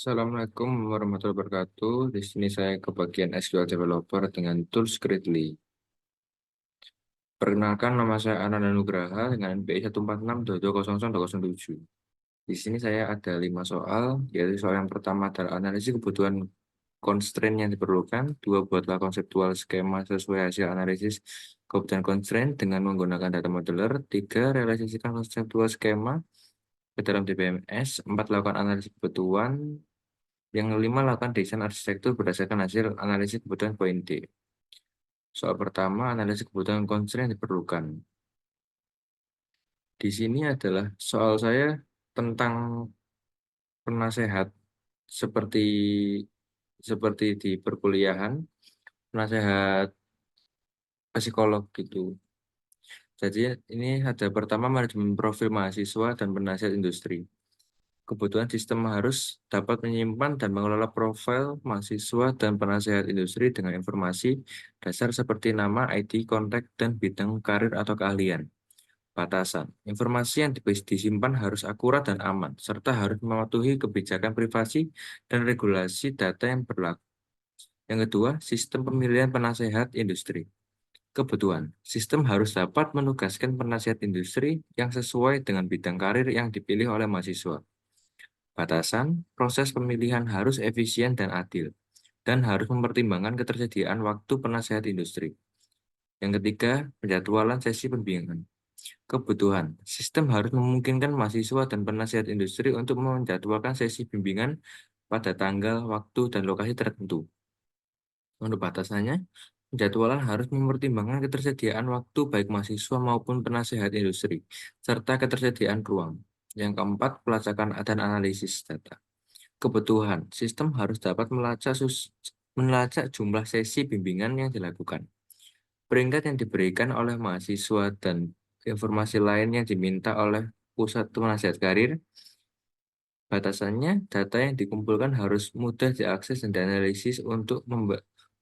Assalamualaikum warahmatullahi wabarakatuh. Di sini saya ke bagian SQL Developer dengan tools Gradle. Perkenalkan, nama saya Ananda Nugraha dengan NPI 146.220.207. Di sini saya ada 5 soal, yaitu soal yang pertama adalah analisis kebutuhan constraint yang diperlukan. Dua, buatlah konseptual skema sesuai hasil analisis kebutuhan constraint dengan menggunakan data modeler. Tiga, realisasikan konseptual skema ke dalam DBMS. Empat, lakukan analisis kebutuhan. Yang kelima, lakukan desain arsitektur berdasarkan hasil analisis kebutuhan poin D. Soal pertama, analisis kebutuhan constraint yang diperlukan. Di sini adalah soal saya tentang penasehat seperti seperti di perkuliahan, penasehat psikolog gitu. Jadi ini ada pertama manajemen profil mahasiswa dan penasihat industri. Kebutuhan sistem harus dapat menyimpan dan mengelola profil mahasiswa dan penasehat industri dengan informasi dasar seperti nama, ID, kontak, dan bidang karir atau keahlian. Batasan. Informasi yang disimpan harus akurat dan aman, serta harus mematuhi kebijakan privasi dan regulasi data yang berlaku. Yang kedua, sistem pemilihan penasehat industri. Kebutuhan. Sistem harus dapat menugaskan penasehat industri yang sesuai dengan bidang karir yang dipilih oleh mahasiswa. Batasan, proses pemilihan harus efisien dan adil, dan harus mempertimbangkan ketersediaan waktu penasehat industri. Yang ketiga, penjadwalan sesi pembimbingan. Kebutuhan, sistem harus memungkinkan mahasiswa dan penasihat industri untuk menjadwalkan sesi bimbingan pada tanggal, waktu, dan lokasi tertentu. Untuk batasannya, penjadwalan harus mempertimbangkan ketersediaan waktu baik mahasiswa maupun penasihat industri, serta ketersediaan ruang. Yang keempat, pelacakan dan analisis data. Kebutuhan, sistem harus dapat melacak jumlah sesi bimbingan yang dilakukan, peringkat yang diberikan oleh mahasiswa, dan informasi lain yang diminta oleh pusat penasihat karir. Batasannya, data yang dikumpulkan harus mudah diakses dan dianalisis untuk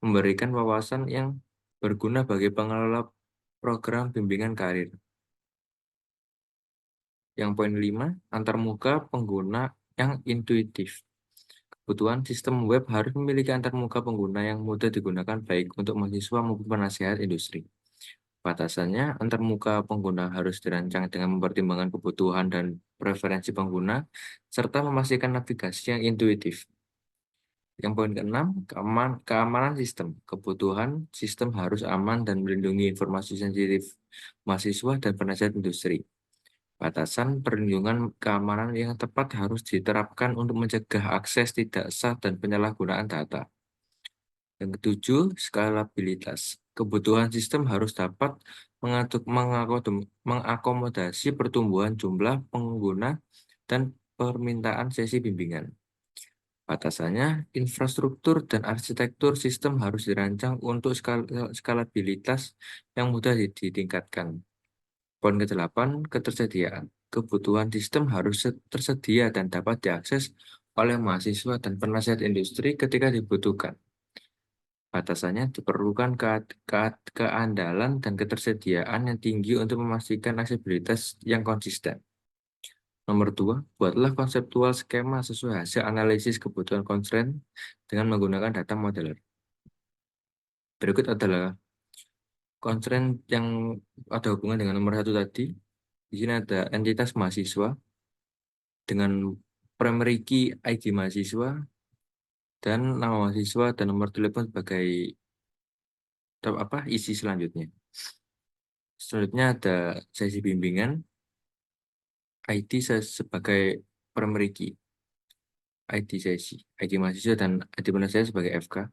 memberikan wawasan yang berguna bagi pengelola program bimbingan karir. Yang poin 5, antarmuka pengguna yang intuitif. Kebutuhan sistem web harus memiliki antarmuka pengguna yang mudah digunakan baik untuk mahasiswa maupun penasihat industri. Batasannya, antarmuka pengguna harus dirancang dengan mempertimbangkan kebutuhan dan preferensi pengguna, serta memastikan navigasi yang intuitif. Yang poin keenam, keamanan sistem. Kebutuhan sistem harus aman dan melindungi informasi sensitif mahasiswa dan penasihat industri. Batasan perlindungan keamanan yang tepat harus diterapkan untuk mencegah akses tidak sah dan penyalahgunaan data. Yang ketujuh, skalabilitas. Kebutuhan sistem harus dapat mengakomodasi pertumbuhan jumlah pengguna dan permintaan sesi bimbingan. Batasannya, infrastruktur dan arsitektur sistem harus dirancang untuk skalabilitas yang mudah ditingkatkan. Poin ke-8, ketersediaan. Kebutuhan sistem harus tersedia dan dapat diakses oleh mahasiswa dan penasihat industri ketika dibutuhkan. Batasannya diperlukan keandalan dan ketersediaan yang tinggi untuk memastikan aksesibilitas yang konsisten. Nomor 2, buatlah konseptual skema sesuai hasil analisis kebutuhan constraint dengan menggunakan data modeler. Berikut adalah constraint yang ada hubungan dengan nomor 1 tadi. Di sini ada entitas mahasiswa dengan primary key ID mahasiswa dan nama mahasiswa dan nomor telepon sebagai isi selanjutnya. Selanjutnya ada sesi bimbingan, ID sebagai primary key, ID sesi, ID mahasiswa dan ID penasihat sebagai FK,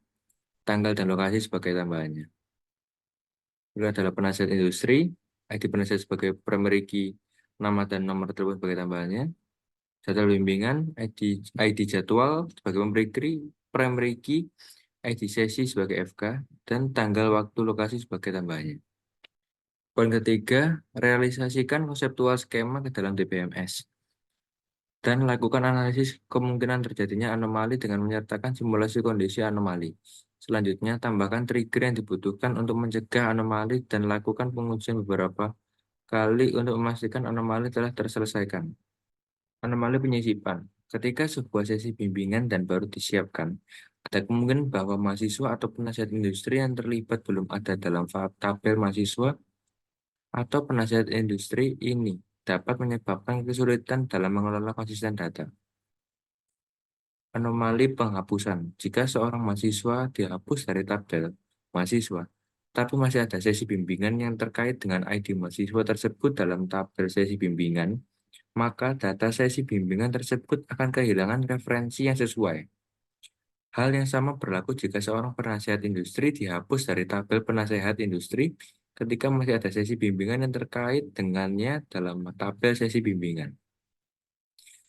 tanggal dan lokasi sebagai tambahannya. Ini adalah penasihat industri, ID penasihat sebagai primary key, nama dan nomor telepon sebagai tambahannya. Jadwal bimbingan, ID jadwal sebagai primary key, ID sesi sebagai FK, dan tanggal, waktu, lokasi sebagai tambahannya. Poin ketiga, realisasikan konseptual skema ke dalam DBMS. Dan lakukan analisis kemungkinan terjadinya anomali dengan menyertakan simulasi kondisi anomali. Selanjutnya, tambahkan trigger yang dibutuhkan untuk mencegah anomali dan lakukan pengujian beberapa kali untuk memastikan anomali telah terselesaikan. Anomali penyisipan. Ketika sebuah sesi bimbingan dan baru disiapkan, ada kemungkinan bahwa mahasiswa atau penasihat industri yang terlibat belum ada dalam tabel mahasiswa atau penasihat industri ini dapat menyebabkan kesulitan dalam mengelola konsisten data. Anomali penghapusan. Jika seorang mahasiswa dihapus dari tabel mahasiswa, tapi masih ada sesi bimbingan yang terkait dengan ID mahasiswa tersebut dalam tabel sesi bimbingan, maka data sesi bimbingan tersebut akan kehilangan referensi yang sesuai. Hal yang sama berlaku jika seorang penasihat industri dihapus dari tabel penasehat industri ketika masih ada sesi bimbingan yang terkait dengannya dalam tabel sesi bimbingan.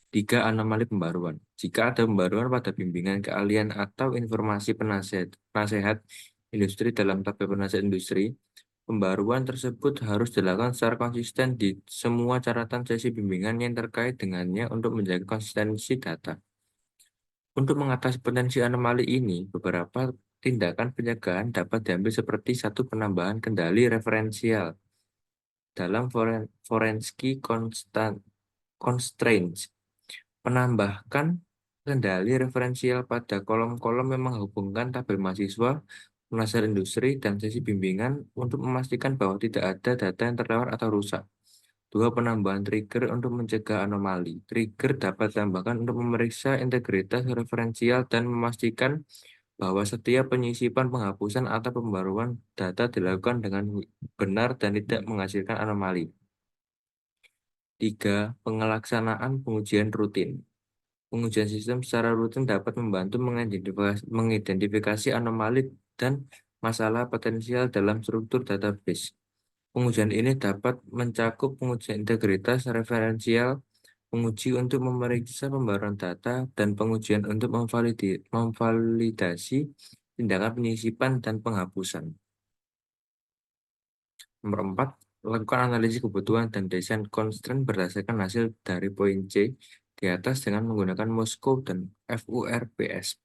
3. Anomali pembaruan. Jika ada pembaruan pada bimbingan keahlian atau informasi penasehat industri dalam tabel penasehat industri, pembaruan tersebut harus dilakukan secara konsisten di semua catatan sesi bimbingan yang terkait dengannya untuk menjaga konsistensi data. Untuk mengatasi potensi anomali ini, beberapa tindakan pencegahan dapat diambil seperti satu penambahan kendali referensial dalam Forensic Constraints. Menambahkan kendali referensial pada kolom-kolom yang menghubungkan tabel mahasiswa, penasihat industri, dan sesi bimbingan untuk memastikan bahwa tidak ada data yang terlewat atau rusak. 2. Penambahan trigger untuk mencegah anomali. Trigger dapat ditambahkan untuk memeriksa integritas referensial dan memastikan bahwa setiap penyisipan, penghapusan, atau pembaruan data dilakukan dengan benar dan tidak menghasilkan anomali. 3. Pengelaksanaan pengujian rutin. Pengujian sistem secara rutin dapat membantu mengidentifikasi anomali dan masalah potensial dalam struktur database. Pengujian ini dapat mencakup pengujian integritas referensial, penguji untuk memeriksa pembaruan data, dan pengujian untuk memvalidasi tindakan penyisipan dan penghapusan. Nomor 4, lakukan analisis kebutuhan dan desain constraint berdasarkan hasil dari poin C di atas dengan menggunakan Moscow dan FURBS+.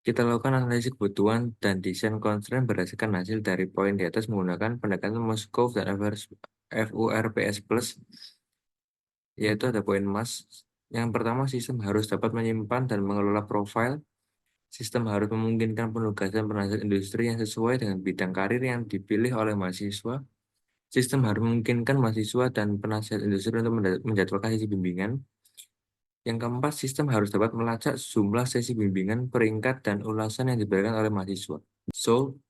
Kita lakukan analisis kebutuhan dan desain constraint berdasarkan hasil dari poin di atas menggunakan pendekatan Moscow dan FURBS+, yaitu ada poin MAS. Yang pertama, sistem harus dapat menyimpan dan mengelola profil. Sistem harus memungkinkan penugasan penasihat industri yang sesuai dengan bidang karir yang dipilih oleh mahasiswa. Sistem harus memungkinkan mahasiswa dan penasihat industri untuk menjadwalkan sesi bimbingan. Yang keempat, sistem harus dapat melacak jumlah sesi bimbingan, peringkat, dan ulasan yang diberikan oleh mahasiswa. So,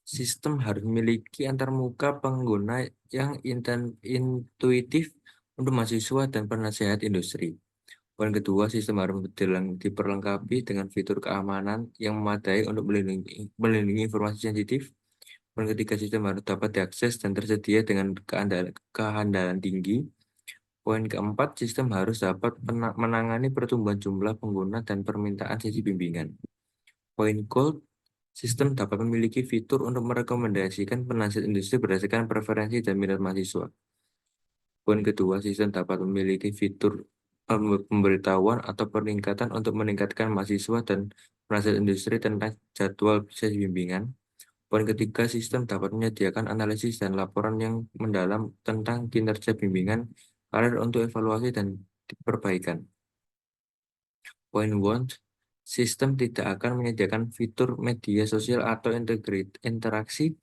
sistem harus memiliki antarmuka pengguna yang intuitif untuk mahasiswa dan penasihat industri. Poin kedua, sistem harus diperlengkapi dengan fitur keamanan yang memadai untuk melindungi informasi sensitif. Poin ketiga, sistem harus dapat diakses dan tersedia dengan kehandalan tinggi. Poin keempat, sistem harus dapat menangani pertumbuhan jumlah pengguna dan permintaan sesi bimbingan. Poin gold, sistem dapat memiliki fitur untuk merekomendasikan penasihat industri berdasarkan preferensi dan minat mahasiswa. Poin kedua, sistem dapat memiliki fitur pemberitahuan atau peningkatan untuk meningkatkan mahasiswa dan penasihat industri tentang jadwal sesi bimbingan. Poin ketiga, sistem dapat menyediakan analisis dan laporan yang mendalam tentang kinerja bimbingan karir untuk evaluasi dan perbaikan. Poin 1, sistem tidak akan menyediakan fitur media sosial atau interaksi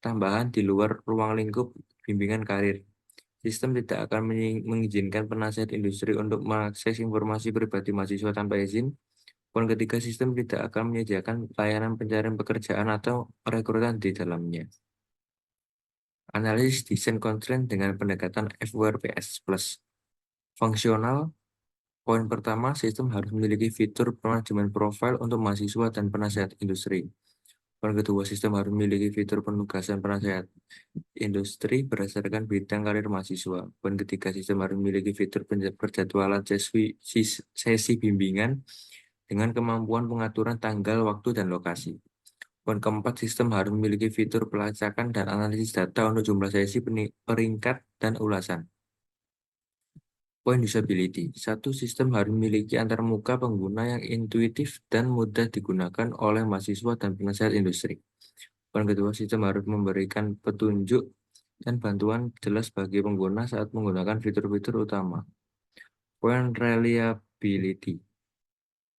tambahan di luar ruang lingkup bimbingan karir. Sistem tidak akan mengizinkan penasihat industri untuk mengakses informasi pribadi mahasiswa tanpa izin. Poin ketiga, sistem tidak akan menyediakan layanan pencarian pekerjaan atau perekrutan di dalamnya. Analisis desain constraint dengan pendekatan FURBS+. Fungsional. Poin pertama, sistem harus memiliki fitur manajemen profil untuk mahasiswa dan penasihat industri. Poin kedua, sistem harus memiliki fitur penugasan penasihat industri berdasarkan bidang karir mahasiswa. Poin ketiga, sistem harus memiliki fitur perjadwalan sesi bimbingan dengan kemampuan pengaturan tanggal, waktu, dan lokasi. Poin keempat, sistem harus memiliki fitur pelacakan dan analisis data untuk jumlah sesi, peringkat, dan ulasan. Poin usability. Satu, sistem harus memiliki antarmuka pengguna yang intuitif dan mudah digunakan oleh mahasiswa dan penasihat industri. Poin kedua, sistem harus memberikan petunjuk dan bantuan jelas bagi pengguna saat menggunakan fitur-fitur utama. Poin reliability.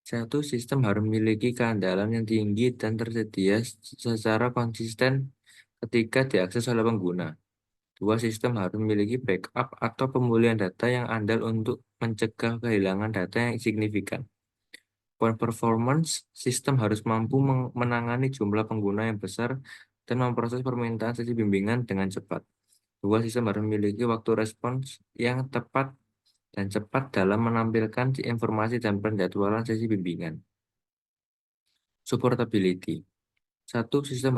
Satu sistem harus memiliki keandalan yang tinggi dan tersedia secara konsisten ketika diakses oleh pengguna. Dua, sistem harus memiliki backup atau pemulihan data yang andal untuk mencegah kehilangan data yang signifikan. Poin performance, sistem harus mampu menangani jumlah pengguna yang besar dan memproses permintaan sesi bimbingan dengan cepat. Dua, sistem harus memiliki waktu respons yang tepat dan cepat dalam menampilkan informasi dan penjadwalan sesi bimbingan. Supportability. Satu, sistem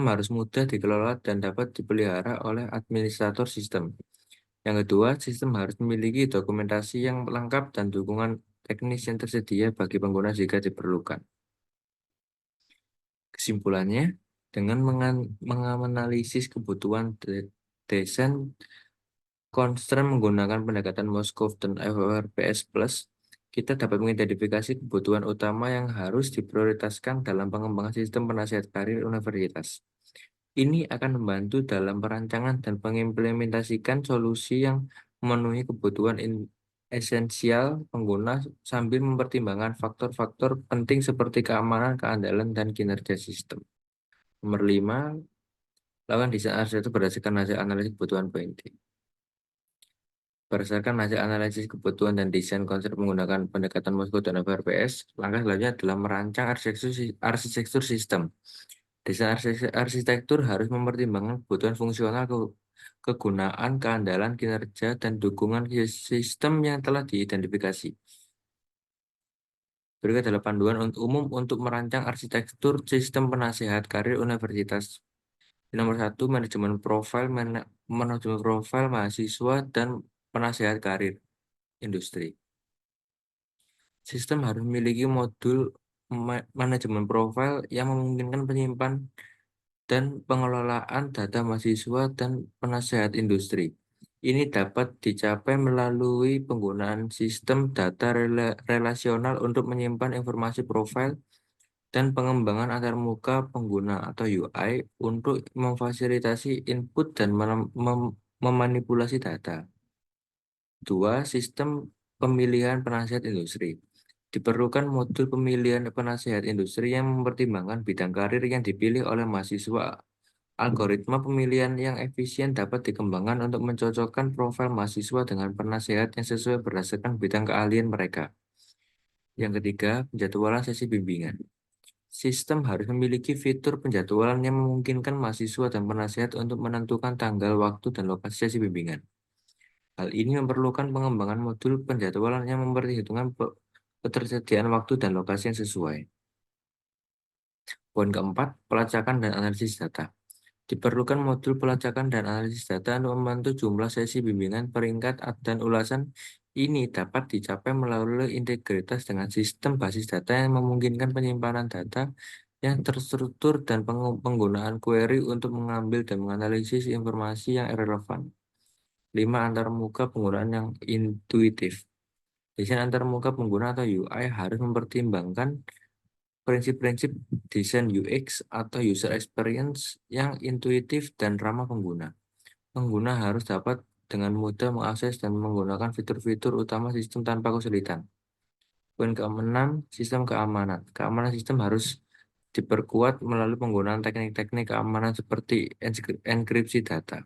harus mudah dikelola dan dapat dipelihara oleh administrator sistem. Yang kedua, sistem harus memiliki dokumentasi yang lengkap dan dukungan teknis yang tersedia bagi pengguna jika diperlukan. Kesimpulannya, dengan menganalisis kebutuhan desain constraint menggunakan pendekatan Moskov dan FRPS Plus, kita dapat mengidentifikasi kebutuhan utama yang harus diprioritaskan dalam pengembangan sistem penasihat karir universitas. Ini akan membantu dalam perancangan dan mengimplementasikan solusi yang memenuhi kebutuhan esensial pengguna sambil mempertimbangkan faktor-faktor penting seperti keamanan, keandalan, dan kinerja sistem. Nomor 5, lakukan desain arsitektur berdasarkan hasil analisis kebutuhan PNT. Berdasarkan hasil analisis kebutuhan dan desain konsep menggunakan pendekatan Moskov dan FRPS, langkah selanjutnya adalah merancang arsitektur sistem. Desain arsitektur harus mempertimbangkan kebutuhan fungsional, kegunaan, keandalan, kinerja, dan dukungan sistem yang telah diidentifikasi. Berikut adalah panduan umum untuk merancang arsitektur sistem penasihat karir universitas. Nomor 1, manajemen profil mahasiswa dan penasihat karir industri. Sistem harus memiliki modul manajemen profil yang memungkinkan penyimpan dan pengelolaan data mahasiswa dan penasehat industri. Ini dapat dicapai melalui penggunaan sistem data relasional untuk menyimpan informasi profil dan pengembangan antarmuka pengguna atau UI untuk memfasilitasi input dan memanipulasi data. Dua, sistem pemilihan penasihat industri. Diperlukan modul pemilihan penasihat industri yang mempertimbangkan bidang karir yang dipilih oleh mahasiswa. Algoritma pemilihan yang efisien dapat dikembangkan untuk mencocokkan profil mahasiswa dengan penasehat yang sesuai berdasarkan bidang keahlian mereka. Yang ketiga, penjadwalan sesi bimbingan. Sistem harus memiliki fitur penjadwalan yang memungkinkan mahasiswa dan penasehat untuk menentukan tanggal, waktu, dan lokasi sesi bimbingan. Hal ini memerlukan pengembangan modul penjadwalan yang memperhitungkan ketersediaan waktu dan lokasi yang sesuai. Poin keempat, pelacakan dan analisis data. Diperlukan modul pelacakan dan analisis data untuk membantu jumlah sesi bimbingan, peringkat, dan ulasan. Ini dapat dicapai melalui integritas dengan sistem basis data yang memungkinkan penyimpanan data yang terstruktur dan penggunaan query untuk mengambil dan menganalisis informasi yang relevan. 5. Antarmuka penggunaan yang intuitif. Desain antarmuka pengguna atau UI harus mempertimbangkan prinsip-prinsip desain UX atau user experience yang intuitif dan ramah pengguna. Pengguna harus dapat dengan mudah mengakses dan menggunakan fitur-fitur utama sistem tanpa kesulitan. Poin ke-6, sistem keamanan. Keamanan sistem harus diperkuat melalui penggunaan teknik-teknik keamanan seperti enkripsi data.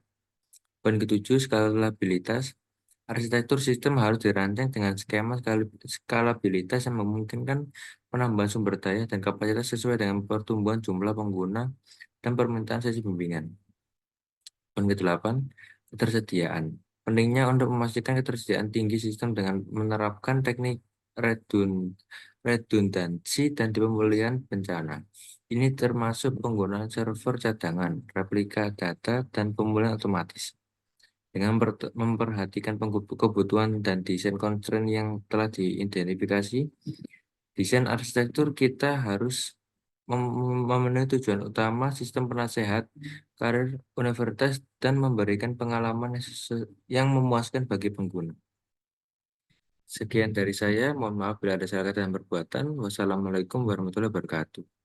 Poin ke-7, skalabilitas. Arsitektur sistem harus dirancang dengan skema skalabilitas yang memungkinkan penambahan sumber daya dan kapasitas sesuai dengan pertumbuhan jumlah pengguna dan permintaan sesi bimbingan. Poin ke-8, ketersediaan. Pentingnya untuk memastikan ketersediaan tinggi sistem dengan menerapkan teknik redundansi dan pemulihan bencana. Ini termasuk penggunaan server cadangan, replika data, dan pemulihan otomatis. Dengan memperhatikan kebutuhan dan desain constraint yang telah diidentifikasi, desain arsitektur kita harus memenuhi tujuan utama sistem penasehat karir universitas dan memberikan pengalaman yang memuaskan bagi pengguna. Sekian dari saya, mohon maaf bila ada salah kata dan perbuatan. Wassalamualaikum warahmatullahi wabarakatuh.